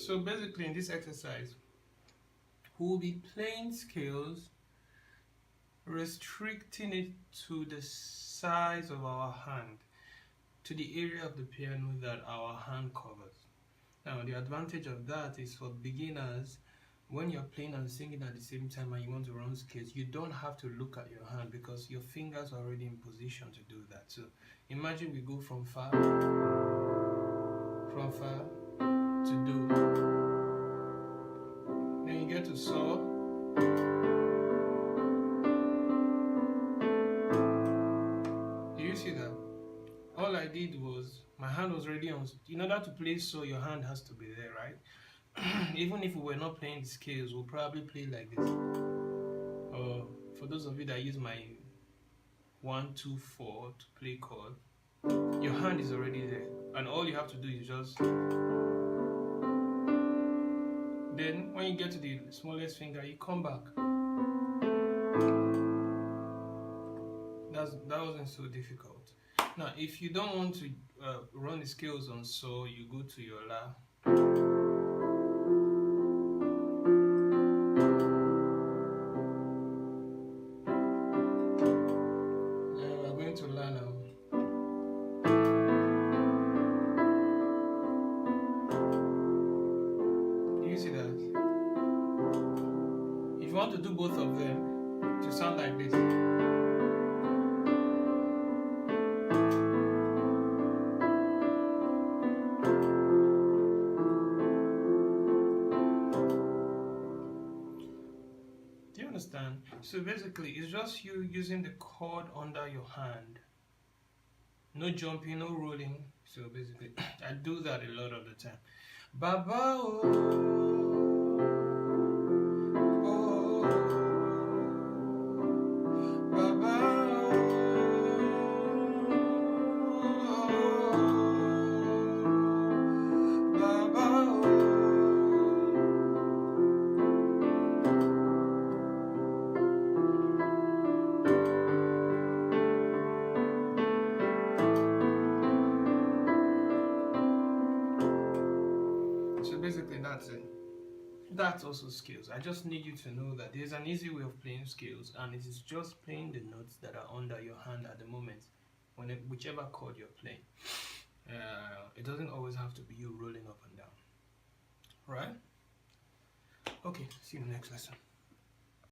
So basically in this exercise, we'll be playing scales, restricting it to the size of our hand, to the area of the piano that our hand covers. Now the advantage of that is for beginners, when you're playing and singing at the same time and you want to run scales, you don't have to look at your hand because your fingers are already in position to do that. So imagine we go from fa to do, then you get to saw, do you see that? All I did was, my hand was already on, in order to play saw, your hand has to be there, right? Even if we were not playing the scales, we'll probably play like this. Or for those of you that use my 1, 2, 4 to play chord, your hand is already there, and all you have to do is just, then when you get to the smallest finger, you come back. That wasn't so difficult. Now if you don't want to run the scales on saw, you go to your la. We're going to la now. Do you see that? If you want to do both of them, to sound like this. Do you understand? So basically, it's just you using the chord under your hand. No jumping, no rolling. So basically, I do that a lot of the time. Baba oh, oh, Baba oh, Baba oh. So basically that's it. That's also scales. I just need you to know that there's an easy way of playing scales, and it is just playing the notes that are under your hand at the moment, whichever chord you're playing. It doesn't always have to be you rolling up and down. Right? Okay, see you in the next lesson.